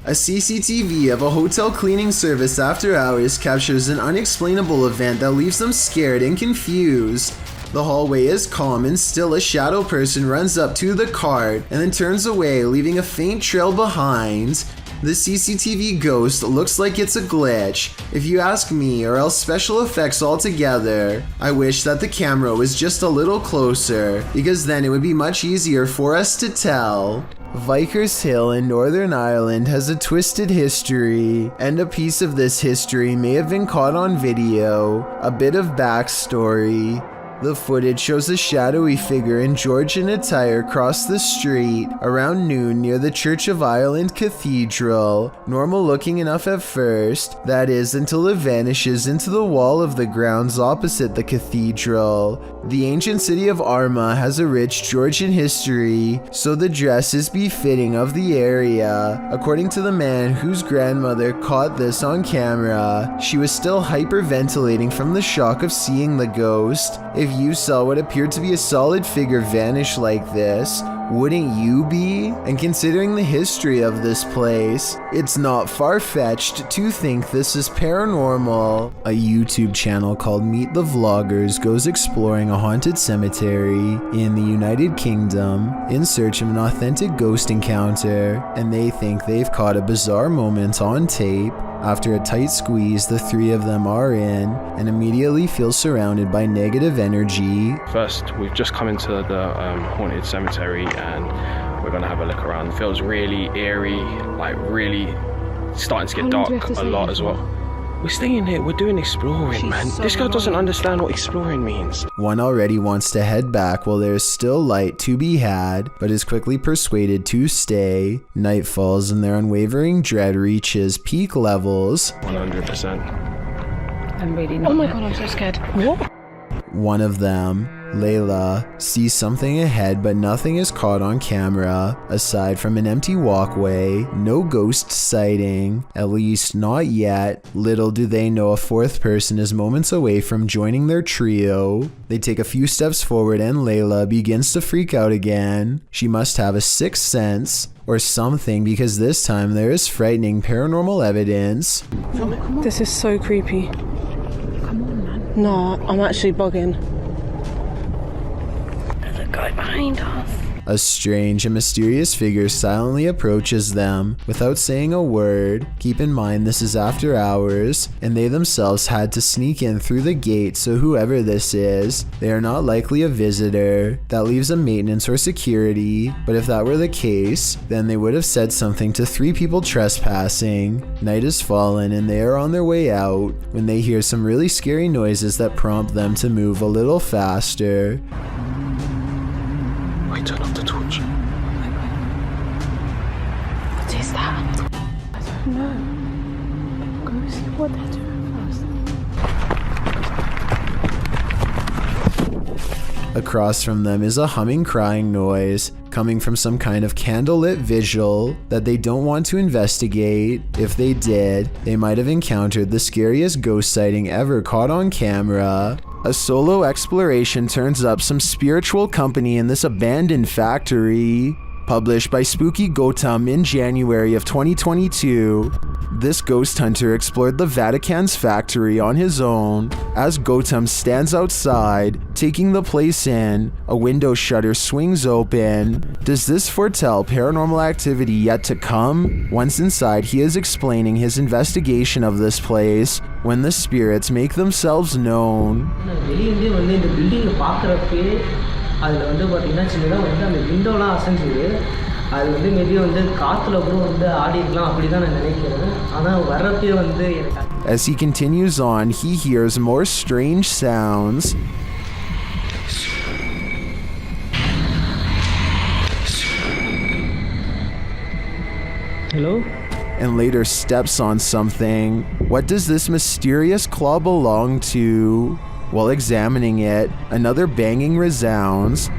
A CCTV of a hotel cleaning service after hours captures an unexplainable event that leaves them scared and confused. The hallway is calm and still a shadow person runs up to the cart and then turns away, leaving a faint trail behind. The CCTV ghost looks like it's a glitch, if you ask me, or else special effects altogether. I wish that the camera was just a little closer, because then it would be much easier for us to tell. Vickers Hill in Northern Ireland has a twisted history, and a piece of this history may have been caught on video. A bit of backstory. The footage shows a shadowy figure in Georgian attire cross the street around noon near the Church of Ireland Cathedral. Normal looking enough at first, that is, until it vanishes into the wall of the grounds opposite the cathedral. The ancient city of Armagh has a rich Georgian history, so the dress is befitting of the area. According to the man whose grandmother caught this on camera, she was still hyperventilating from the shock of seeing the ghost. If you saw what appeared to be a solid figure vanish like this, wouldn't you be? And considering the history of this place, it's not far-fetched to think this is paranormal. A YouTube channel called Meet the Vloggers goes exploring a haunted cemetery in the United Kingdom in search of an authentic ghost encounter, and they think they've caught a bizarre moment on tape. After a tight squeeze, the three of them are in and immediately feel surrounded by negative energy. First, we've just come into the haunted cemetery and we're gonna have a look around. It feels really eerie, like really starting to get dark a lot as well. We're staying here, we're doing exploring, man. This guy doesn't understand what exploring means. One already wants to head back while there is still light to be had, but is quickly persuaded to stay. Night falls and their unwavering dread reaches peak levels. 100%. I'm really not. Oh my god, I'm so scared. What? One of them, Layla, sees something ahead, but nothing is caught on camera. Aside from an empty walkway, no ghost sighting, at least not yet. Little do they know a fourth person is moments away from joining their trio. They take a few steps forward and Layla begins to freak out again. She must have a sixth sense or something, because this time there is frightening paranormal evidence. This is so creepy. Come on, man. No, I'm actually bugging. There's a guy behind us. A strange and mysterious figure silently approaches them without saying a word. Keep in mind this is after hours, and they themselves had to sneak in through the gate, so whoever this is, they are not likely a visitor. That leaves a maintenance or security, but if that were the case, then they would have said something to three people trespassing. Night has fallen and they are on their way out when they hear some really scary noises that prompt them to move a little faster. Wait, turn off the torch. What is that? I don't know. Go see what they're doing first. Across from them is a humming crying noise coming from some kind of candlelit visual that they don't want to investigate. If they did, they might have encountered the scariest ghost sighting ever caught on camera. A solo exploration turns up some spiritual company in this abandoned factory. Published by Spooky Gautam in January of 2022, this ghost hunter explored the Vatican's factory on his own. As Gautam stands outside, taking the place in, a window shutter swings open. Does this foretell paranormal activity yet to come? Once inside, he is explaining his investigation of this place when the spirits make themselves known. அதில் வந்து பார்த்தீங்கன்னா சின்னதாக வந்து அந்த விண்டோலாம் அசைஞ்சுது. அது வந்து maybe வந்து காற்றுல கூட வந்து ஆடி இருக்கலாம், அப்படி தான் நான் நினைக்கிறேன். ஆனால் வர்றப்பே வந்து எனக்கு. As he continues on, he hears more strange sounds. Hello? And later steps on something. What does this mysterious claw belong to? While examining it, another banging resounds.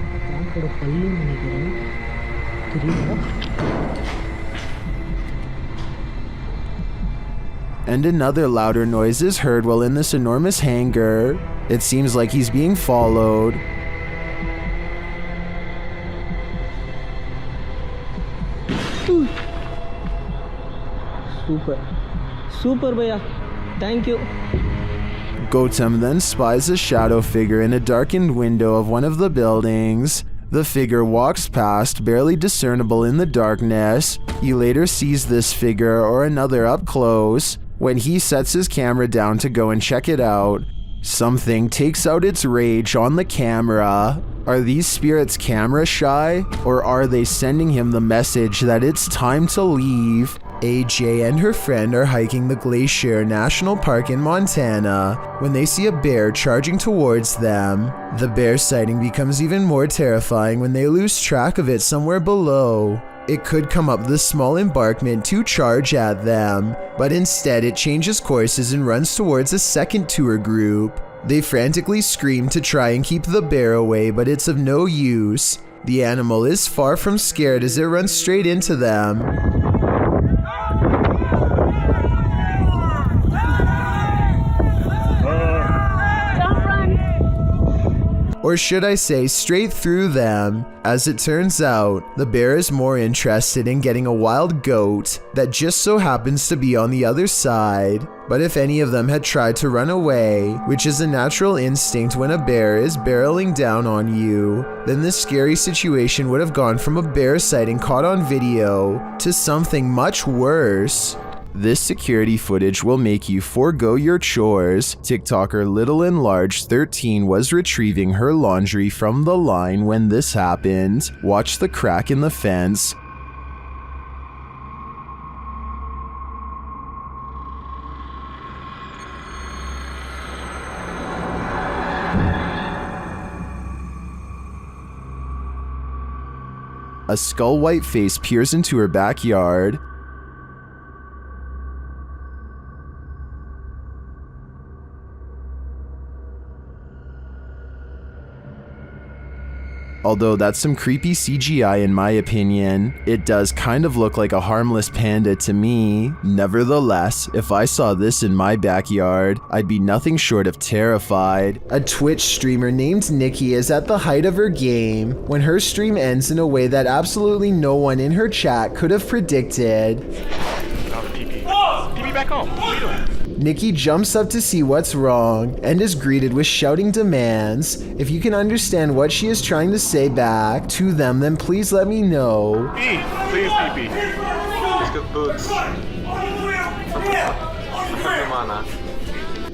And another louder noise is heard while in this enormous hangar. It seems like he's being followed. Super bhaiya. Thank you. Gautam then spies a shadow figure in a darkened window of one of the buildings. The figure walks past, barely discernible in the darkness. He later sees this figure or another up close. When he sets his camera down to go and check it out, something takes out its rage on the camera. Are these spirits camera shy, or are they sending him the message that it's time to leave? AJ and her friend are hiking the Glacier National Park in Montana when they see a bear charging towards them. The bear sighting becomes even more terrifying when they lose track of it somewhere below. It could come up the small embankment to charge at them, but instead it changes courses and runs towards a second tour group. They frantically scream to try and keep the bear away, but it's of no use. The animal is far from scared as it runs straight into them. Or should I say straight through them. As it turns out, the bear is more interested in getting a wild goat that just so happens to be on the other side. But if any of them had tried to run away, which is a natural instinct when a bear is barreling down on you, then this scary situation would have gone from a bear sighting caught on video to something much worse. This security footage will make you forego your chores. TikToker Little and Large 13 was retrieving her laundry from the line when this happened. Watch the crack in the fence. A skull-white face peers into her backyard. Although that's some creepy CGI in my opinion, it does kind of look like a harmless panda to me. Nevertheless, if I saw this in my backyard, I'd be nothing short of terrified. A Twitch streamer named Nikki is at the height of her game when her stream ends in a way that absolutely no one in her chat could have predicted. TP back home. What are you doing? Nikki jumps up to see what's wrong and is greeted with shouting demands. If you can understand what she is trying to say back to them, then please let me know. Please, TP. Let's get boots.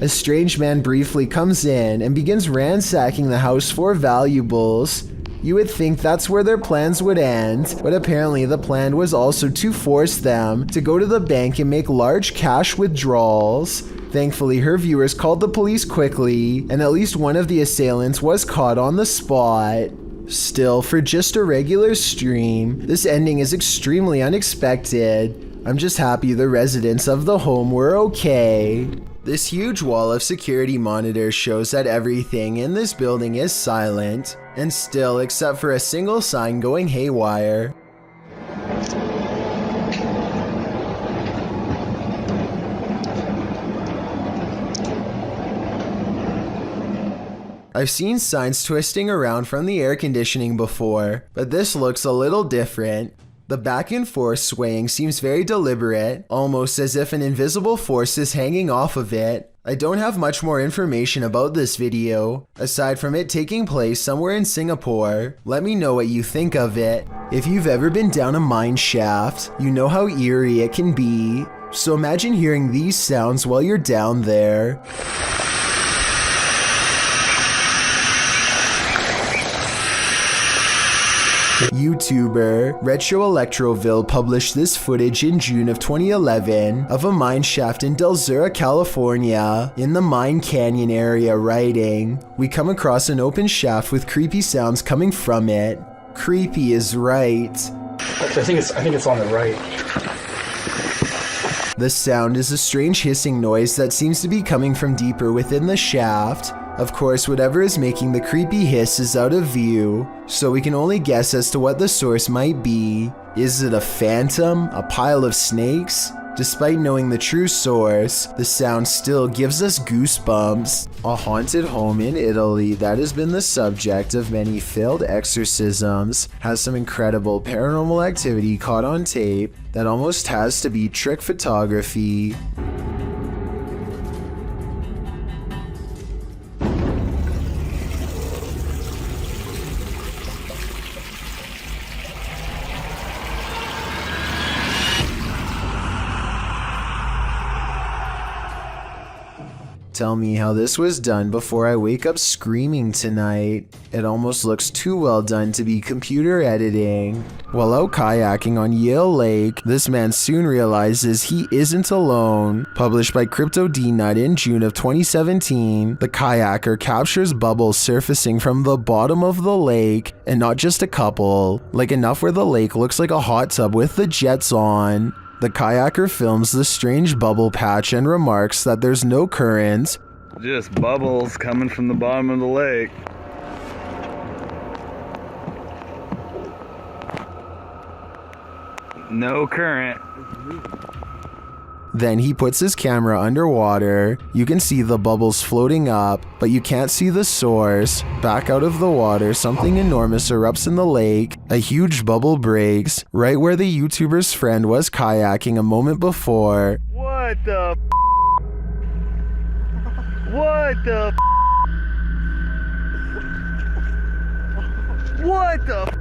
A strange man briefly comes in and begins ransacking the house for valuables. You would think that's where their plans would end, but apparently the plan was also to force them to go to the bank and make large cash withdrawals. Thankfully, her viewers called the police quickly, and at least one of the assailants was caught on the spot. Still, for just a regular stream, this ending is extremely unexpected. I'm just happy the residents of the home were okay. This huge wall of security monitors shows that everything in this building is silent, and still except for a single sign going haywire. I've seen signs twisting around from the air conditioning before, but this looks a little different. The back and forth swaying seems very deliberate, almost as if an invisible force is hanging off of it. I don't have much more information about this video, aside from it taking place somewhere in Singapore. Let me know what you think of it. If you've ever been down a mine shaft, you know how eerie it can be. So imagine hearing these sounds while you're down there. YouTuber Retro Electroville published this footage in June of 2011 of a mine shaft in Del Sur, California, in the Mine Canyon area, writing, "We come across an open shaft with creepy sounds coming from it." Creepy is right. I think it's on the right. The sound is a strange hissing noise that seems to be coming from deeper within the shaft. Of course, whatever is making the creepy hiss is out of view, so we can only guess as to what the source might be. Is it a phantom? A pile of snakes? Despite knowing the true source, the sound still gives us goosebumps. A haunted home in Italy that has been the subject of many failed exorcisms has some incredible paranormal activity caught on tape that almost has to be trick photography. Tell me how this was done before I wake up screaming tonight. It almost looks too well done to be computer editing. While out kayaking on Yale Lake, this man soon realizes he isn't alone. Published by Crypto D-Nut in June of 2017, the kayaker captures bubbles surfacing from the bottom of the lake, and not just a couple, like enough where the lake looks like a hot tub with the jets on. The kayaker films the strange bubble patch and remarks that there's no current. Just bubbles coming from the bottom of the lake. No current. Then he puts his camera underwater. You can see the bubbles floating up, but you can't see the source. Back out of the water, something enormous erupts in the lake. A huge bubble breaks, right where the YouTuber's friend was kayaking a moment before. What the What the What the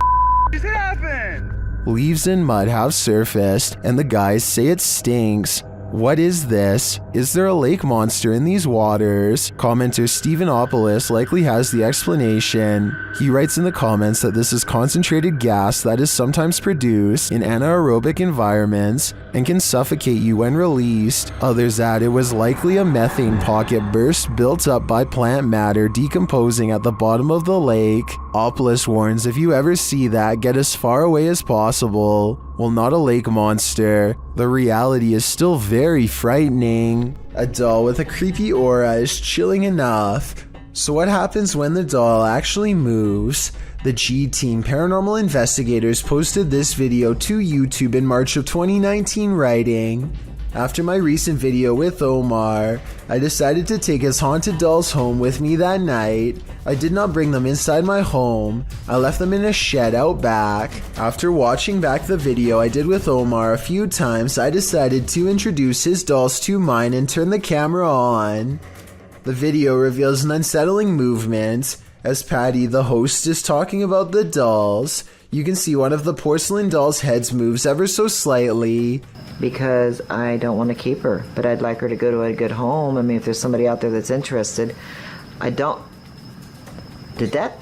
just happened? Leaves and mud have surfaced, and the guys say it stinks. What is this? Is there a lake monster in these waters? Commenter Stephenopoulos likely has the explanation. He writes in the comments that this is concentrated gas that is sometimes produced in anaerobic environments and can suffocate you when released. Others add it was likely a methane pocket burst built up by plant matter decomposing at the bottom of the lake. Opoulos warns if you ever see that, get as far away as possible. Well, not a lake monster. The reality is still very frightening. A doll with a creepy aura is chilling enough. So what happens when the doll actually moves? The G-Team Paranormal Investigators posted this video to YouTube in March of 2019 writing, "After my recent video with Omar, I decided to take his haunted dolls home with me that night. I did not bring them inside my home. I left them in a shed out back. After watching back the video I did with Omar a few times, I decided to introduce his dolls to mine and turn the camera on." The video reveals an unsettling movement. As Patty, the host, is talking about the dolls, you can see one of the porcelain dolls' heads moves ever so slightly. Because I don't want to keep her, but I'd like her to go to a good home. I mean, if there's somebody out there that's interested, I don't... Did that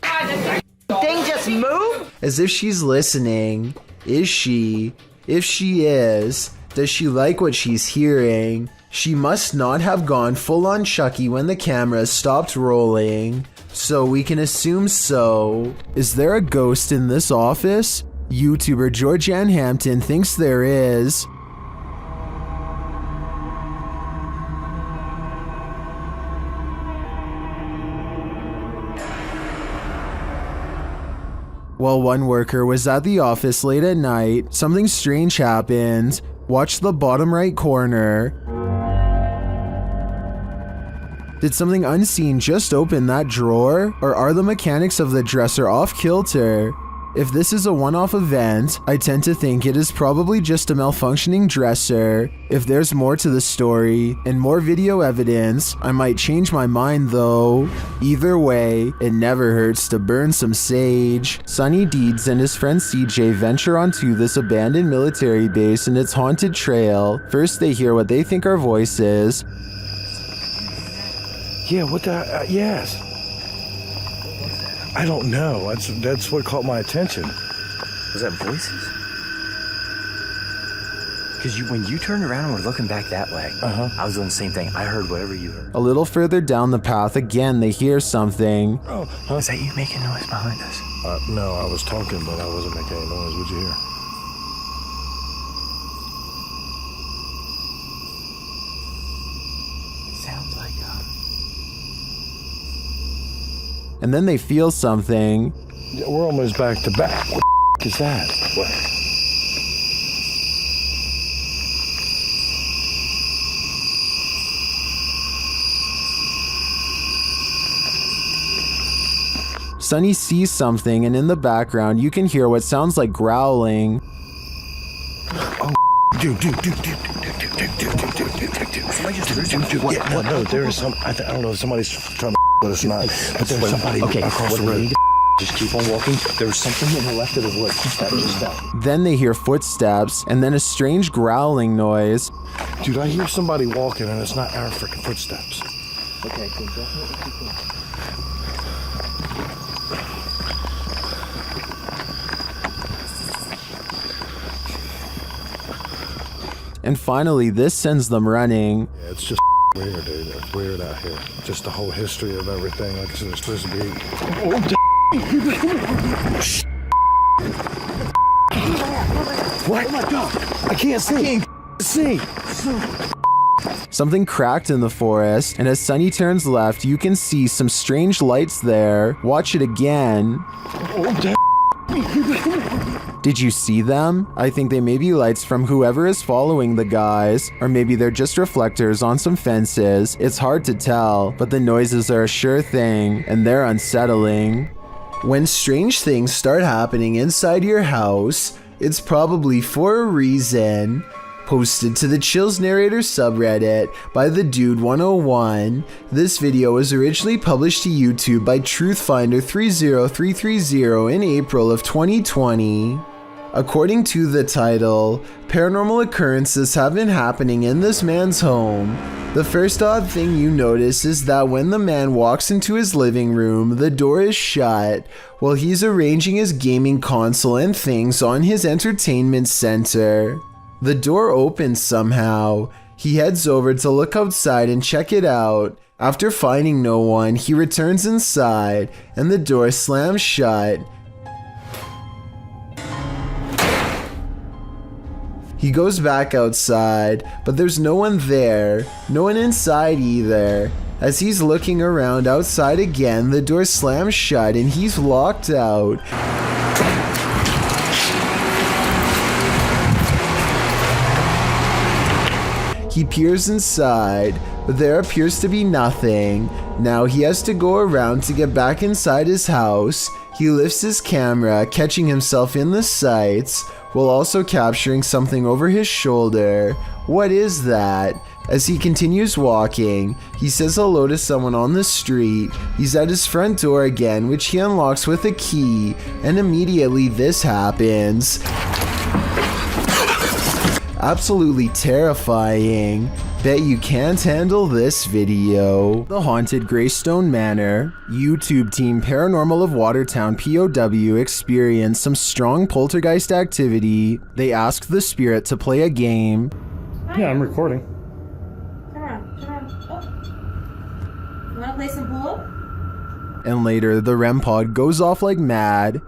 thing just move? As if she's listening. Is she? If she is, does she like what she's hearing? She must not have gone full on Chucky when the camera stopped rolling. So we can assume so. Is there a ghost in this office? YouTuber Georgianne Hampton thinks there is. While one worker was at the office late at night, something strange happened. Watch the bottom right corner. Did something unseen just open that drawer? Or are the mechanics of the dresser off kilter? If this is a one-off event, I tend to think it is probably just a malfunctioning dresser. If there's more to the story and more video evidence, I might change my mind though. Either way, it never hurts to burn some sage. Sonny Deeds and his friend CJ venture onto this abandoned military base and its haunted trail. First they hear what they think are voices. Yeah, what the... yes. I don't know. That's what caught my attention. Was that voices? Because when you turned around and were looking back that way, I was doing the same thing. I heard whatever you heard. A little further down the path, again, they hear something. Oh, huh? Is that you making noise behind us? No, I was talking, but I wasn't making any noise. What'd you hear? Sounds like And then they feel something. Yeah, we're almost back to back. What the is that? What? Sunny sees something, and in the background you can hear what sounds like growling. Dude. Yeah, no, there is some. I don't know if somebody's trying to, but it's not. But there's somebody across the road. Just keep on walking. There's something in the left of the wood. That just that. Then they hear footsteps, and then a strange growling noise. Dude, I hear somebody walking, and it's not our freaking footsteps. Okay, so definitely keep on. And finally, this sends them running. Yeah, it's just weird, dude. It's weird out here. Just the whole history of everything. Like I said, it's supposed to be. What? Oh my God! I can't see. Something cracked in the forest, and as Sunny turns left, you can see some strange lights there. Watch it again. Did you see them? I think they may be lights from whoever is following the guys, or maybe they're just reflectors on some fences. It's hard to tell, but the noises are a sure thing, and they're unsettling. When strange things start happening inside your house, it's probably for a reason. Posted to the Chills Narrator subreddit by the Dude 101. This video was originally published to YouTube by Truthfinder30330 in April of 2020. According to the title, paranormal occurrences have been happening in this man's home. The first odd thing you notice is that when the man walks into his living room, the door is shut while he's arranging his gaming console and things on his entertainment center. The door opens somehow. He heads over to look outside and check it out. After finding no one, he returns inside and the door slams shut. He goes back outside, but there's no one there, no one inside either. As he's looking around outside again, the door slams shut and he's locked out. He peers inside, but there appears to be nothing. Now he has to go around to get back inside his house. He lifts his camera, catching himself in the sights, while also capturing something over his shoulder. What is that? As he continues walking, he says hello to someone on the street. He's at his front door again, which he unlocks with a key, and immediately this happens. Absolutely terrifying. Bet you can't handle this video. The Haunted Greystone Manor. YouTube team Paranormal of Watertown POW experienced some strong poltergeist activity. They asked the spirit to play a game. Yeah, I'm recording. Come on. Oh. You wanna play some pool? And later, the REM pod goes off like mad.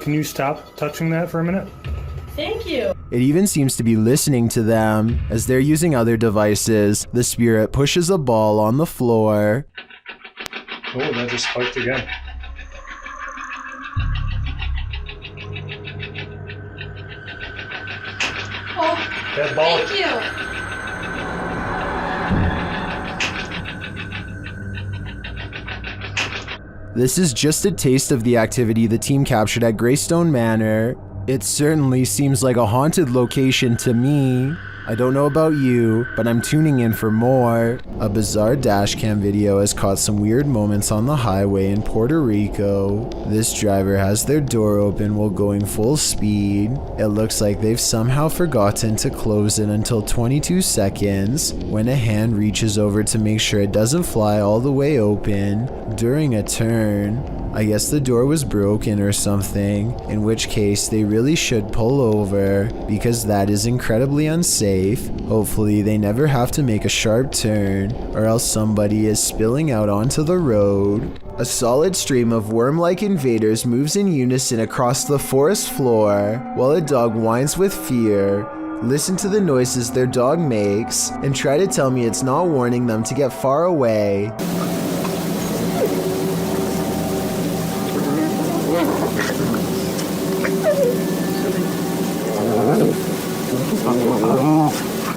Can you stop touching that for a minute? Thank you. It even seems to be listening to them. As they're using other devices, the spirit pushes a ball on the floor. Oh, that just spiked again. Oh, That ball. thank you. This is just a taste of the activity the team captured at Greystone Manor. It certainly seems like a haunted location to me. I don't know about you, but I'm tuning in for more. A bizarre dashcam video has caught some weird moments on the highway in Puerto Rico. This driver has their door open while going full speed. It looks like they've somehow forgotten to close it until 22 seconds, when a hand reaches over to make sure it doesn't fly all the way open during a turn. I guess the door was broken or something, in which case they really should pull over, because that is incredibly unsafe. Hopefully they never have to make a sharp turn, or else somebody is spilling out onto the road. A solid stream of worm-like invaders moves in unison across the forest floor, while a dog whines with fear. Listen to the noises their dog makes, and try to tell me it's not warning them to get far away.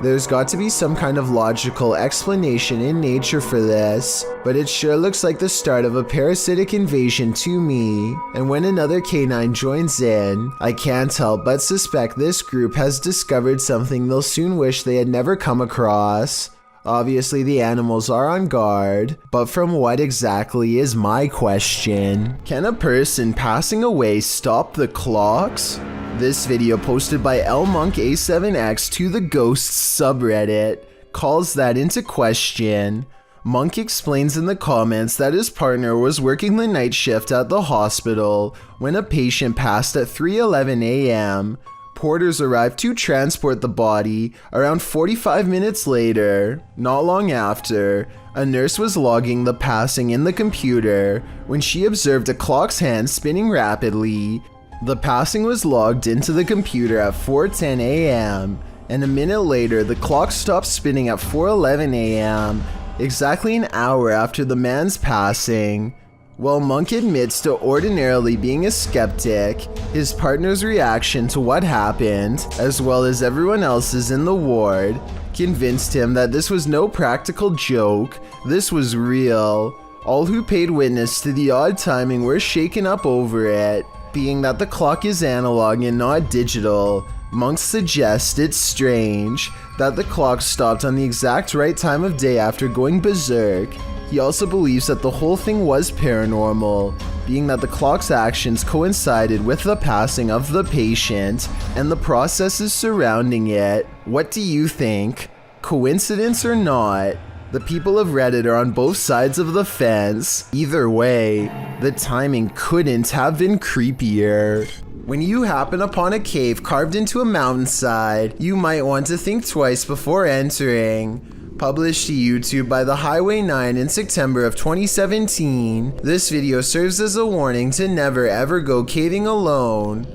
There's got to be some kind of logical explanation in nature for this, but it sure looks like the start of a parasitic invasion to me. And when another canine joins in, I can't help but suspect this group has discovered something they'll soon wish they had never come across. Obviously the animals are on guard, but from what exactly is my question? Can a person passing away stop the clocks? This video posted by lmonka7x to the Ghosts subreddit calls that into question. Monk explains in the comments that his partner was working the night shift at the hospital when a patient passed at 3:11 a.m. Porters arrived to transport the body around 45 minutes later. Not long after, a nurse was logging the passing in the computer when she observed a clock's hand spinning rapidly. The passing was logged into the computer at 4:10 a.m. and a minute later the clock stopped spinning at 4:11 a.m., exactly an hour after the man's passing. While Monk admits to ordinarily being a skeptic, his partner's reaction to what happened, as well as everyone else's in the ward, convinced him that this was no practical joke, this was real. All who paid witness to the odd timing were shaken up over it. Being that the clock is analog and not digital, Monk suggests it's strange that the clock stopped on the exact right time of day after going berserk. He also believes that the whole thing was paranormal, being that the clock's actions coincided with the passing of the patient and the processes surrounding it. What do you think? Coincidence or not? The people of Reddit are on both sides of the fence. Either way, the timing couldn't have been creepier. When you happen upon a cave carved into a mountainside, you might want to think twice before entering. Published to YouTube by the Highway 9 in September of 2017, this video serves as a warning to never ever go caving alone.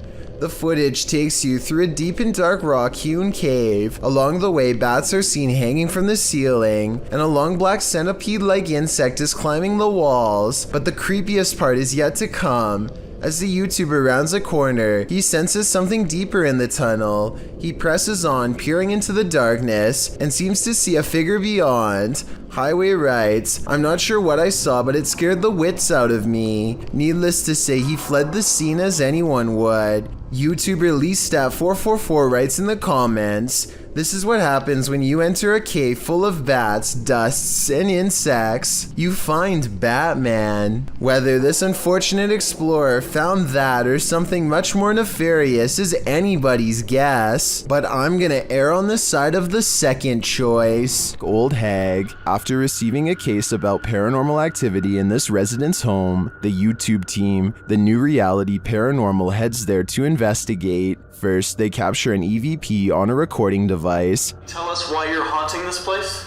The footage takes you through a deep and dark rock-hewn cave. Along the way, bats are seen hanging from the ceiling, and a long black centipede-like insect is climbing the walls. But the creepiest part is yet to come. As the YouTuber rounds a corner, he senses something deeper in the tunnel. He presses on, peering into the darkness, and seems to see a figure beyond. Highway writes, "I'm not sure what I saw, but it scared the wits out of me." Needless to say, he fled the scene as anyone would. YouTuber LeeStat444 writes in the comments, "This is what happens when you enter a cave full of bats, dusts, and insects. You find Batman." Whether this unfortunate explorer found that or something much more nefarious is anybody's guess, but I'm gonna err on the side of the second choice. Old hag. After receiving a case about paranormal activity in this resident's home, the YouTube team, the New Reality Paranormal, heads there to investigate. First, they capture an EVP on a recording device. Tell us why you're haunting this place?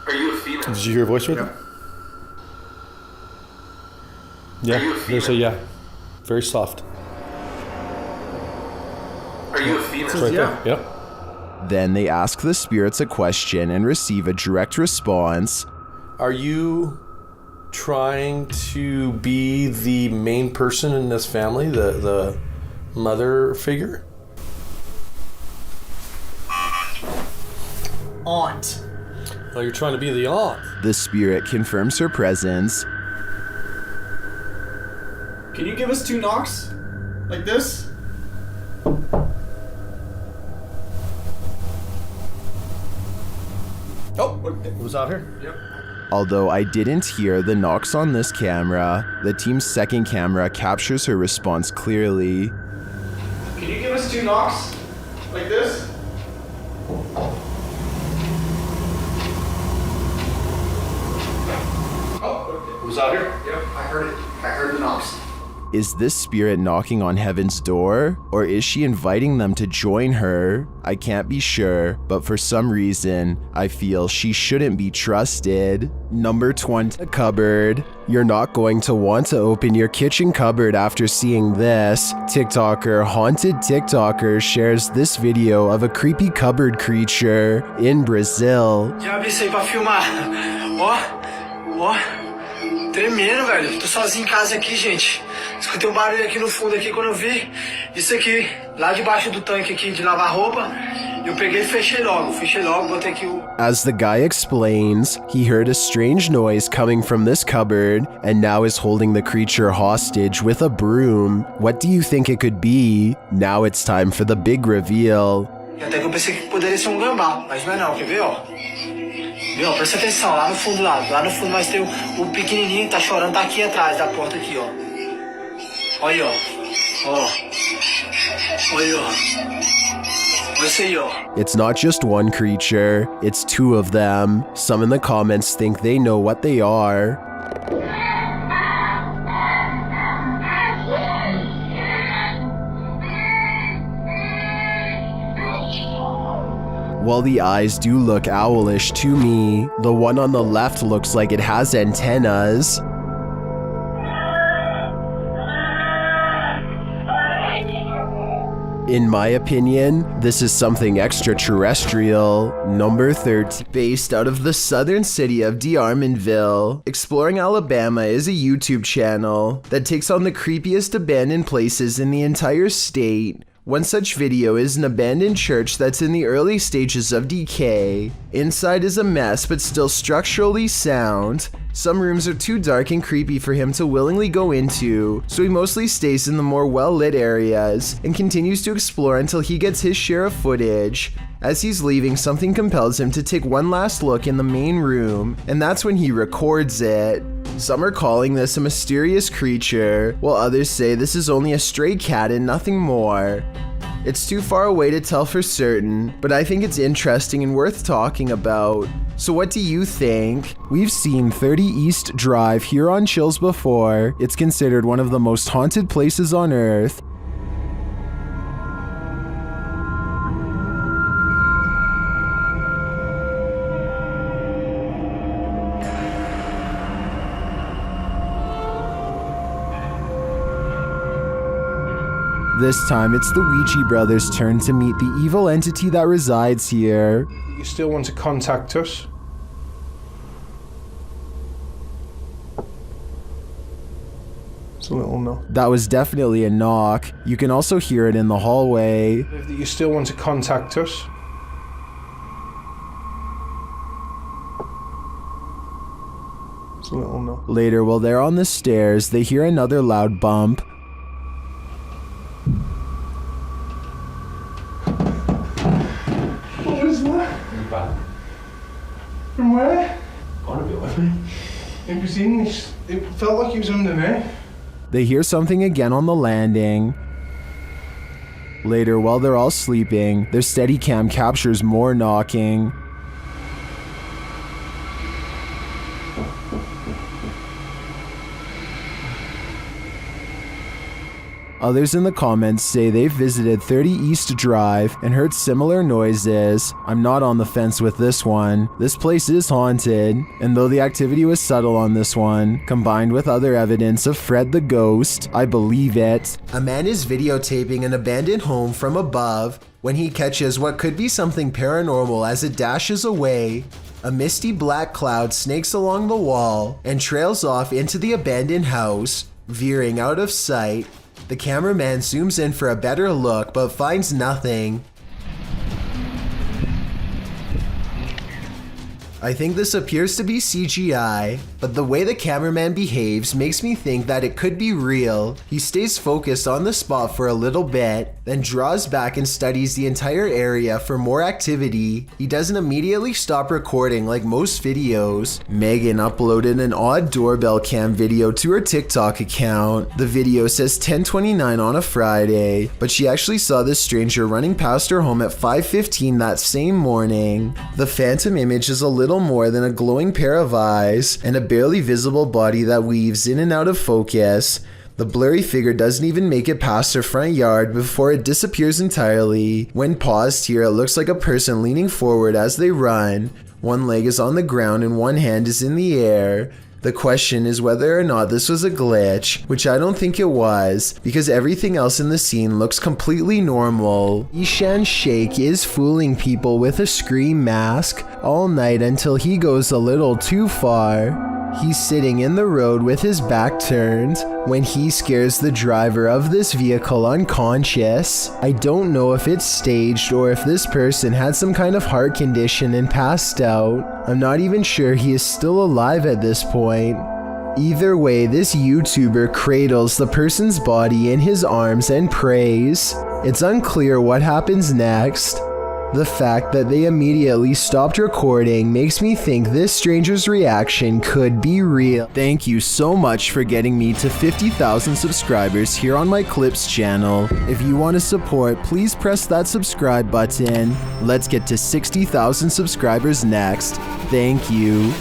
Are you a female? Did you hear a voice with it? Yeah, there's a yeah. Very soft. Are you a female? It's right there. Yep. Then they ask the spirits a question and receive a direct response. Are you trying to be the main person in this family, the mother figure? Aunt. Oh, you're trying to be the aunt. The spirit confirms her presence. Can you give us 2 knocks? Like this? Oh, it was out here? Yep. Although I didn't hear the knocks on this camera, the team's second camera captures her response clearly. Can you give us 2 knocks? Like this? Oh, it was out here? Yep, I heard it. I heard the knocks. Is this spirit knocking on heaven's door? Or is she inviting them to join her? I can't be sure, but for some reason, I feel she shouldn't be trusted. Number 20, cupboard. You're not going to want to open your kitchen cupboard after seeing this. TikToker Haunted TikToker shares this video of a creepy cupboard creature in Brazil. Já vi sem pra filmar. Ó, ó. tremendo, velho. Tô sozinho em casa aqui, gente. Escutei um barulho aqui no fundo aqui quando eu vi isso aqui, lá debaixo do tanque aqui de lavar roupa. Eu peguei e fechei logo, botei aqui o... As the guy explains, he heard a strange noise coming from this cupboard and now is holding the creature hostage with a broom. What do you think it could be? Now it's time for the big reveal. Até que eu pensei que poderia ser um gambá, mas não é não, quer ver, ó? Viu, presta atenção, lá no fundo, lá no fundo nós tem o pequenininho que tá chorando, tá aqui atrás da porta aqui, ó. Olha aí, ó. Ó. Olha aí, ó. It's not just one creature, it's two of them. Some in the comments think they know what they are. While the eyes do look owlish to me, the one on the left looks like it has antennas. In my opinion, this is something extraterrestrial. Number 13. Based out of the southern city of D'Armanville, Exploring Alabama is a YouTube channel that takes on the creepiest abandoned places in the entire state. One such video is an abandoned church that's in the early stages of decay. Inside is a mess but still structurally sound. Some rooms are too dark and creepy for him to willingly go into, so he mostly stays in the more well-lit areas and continues to explore until he gets his share of footage. As he's leaving, something compels him to take one last look in the main room, and that's when he records it. Some are calling this a mysterious creature, while others say this is only a stray cat and nothing more. It's too far away to tell for certain, but I think it's interesting and worth talking about. So what do you think? We've seen 30 East Drive here on Chills before. It's considered one of the most haunted places on Earth. This time, it's the Ouija brothers' turn to meet the evil entity that resides here. You still want to contact us? It's a little no. That was definitely a knock. You can also hear it in the hallway. You still want to contact us? It's a little no. Later, while they're on the stairs, they hear another loud bump. What was that? From where? Gotta be with me. It was in this. It felt like he was underneath. They hear something again on the landing. Later, while they're all sleeping, their Steadicam captures more knocking. Others in the comments say they've visited 30 East Drive and heard similar noises. I'm not on the fence with this one. This place is haunted, and though the activity was subtle on this one, combined with other evidence of Fred the Ghost, I believe it. A man is videotaping an abandoned home from above when he catches what could be something paranormal as it dashes away. A misty black cloud snakes along the wall and trails off into the abandoned house, veering out of sight. The cameraman zooms in for a better look, but finds nothing. I think this appears to be CGI, but the way the cameraman behaves makes me think that it could be real. He stays focused on the spot for a little bit, then draws back and studies the entire area for more activity. He doesn't immediately stop recording like most videos. Megan uploaded an odd doorbell cam video to her TikTok account. The video says 10:29 on a Friday, but she actually saw this stranger running past her home at 5:15 that same morning. The phantom image is a little more than a glowing pair of eyes and a barely visible body that weaves in and out of focus. The blurry figure doesn't even make it past her front yard before it disappears entirely. When paused here, it looks like a person leaning forward as they run. One leg is on the ground and one hand is in the air. The question is whether or not this was a glitch, which I don't think it was, because everything else in the scene looks completely normal. Ishan Sheikh is fooling people with a scream mask all night until he goes a little too far. He's sitting in the road with his back turned when he scares the driver of this vehicle unconscious. I don't know if it's staged or if this person had some kind of heart condition and passed out. I'm not even sure he is still alive at this point. Either way, this YouTuber cradles the person's body in his arms and prays. It's unclear what happens next. The fact that they immediately stopped recording makes me think this stranger's reaction could be real. Thank you so much for getting me to 50,000 subscribers here on my Clips channel. If you want to support, please press that subscribe button. Let's get to 60,000 subscribers next. Thank you.